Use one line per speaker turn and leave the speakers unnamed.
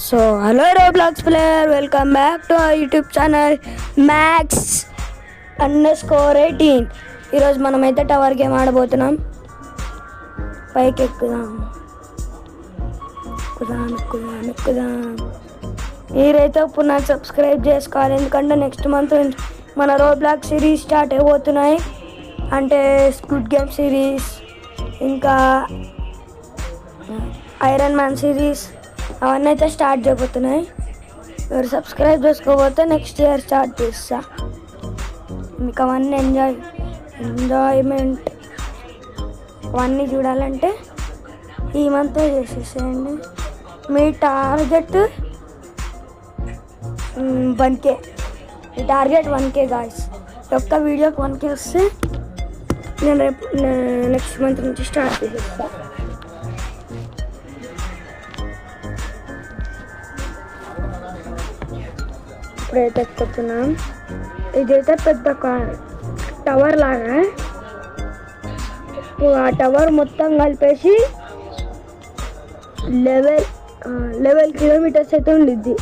So hello Roblox player, welcome back to our YouTube channel max_18. ఈరోజు మనమైతే tower game ఆడబోతున్నాం. పైకి ఎక్కుదాం. మీరైతే ఇప్పుడు నాకు సబ్స్క్రైబ్ చేసుకోవాలి, ఎందుకంటే నెక్స్ట్ మంత్ మన రోబ్లాక్స్ సిరీస్ స్టార్ట్ అయిపోతున్నాయి. అంటే స్క్విడ్ గేమ్ సిరీస్, ఇంకా ఐరన్ మ్యాన్ సిరీస్ అవన్నీ అయితే స్టార్ట్ చేయబోతున్నాయి. మీరు సబ్స్క్రైబ్ చేసుకోకపోతే నెక్స్ట్ ఇయర్ స్టార్ట్ చేస్తా. మీకు అవన్నీ ఎంజాయ్మెంట్ అవన్నీ చూడాలంటే ఈ మంత్ చేసేసేయండి. మీ టార్గెట్ 1K. మీ టార్గెట్ 1K గాయ్స్. ఒక్క వీడియోకి 1K వస్తే నేను రేపు నెక్స్ట్ మంత్ నుంచి స్టార్ట్ చేసేస్తా. ఇప్పుడైతే ఎక్కుతున్నాం. ఇదైతే పెద్ద టవర్ లాగా, ఆ టవర్ మొత్తం కలిపేసి 11 కిలోమీటర్స్ అయితే ఉండిద్ది.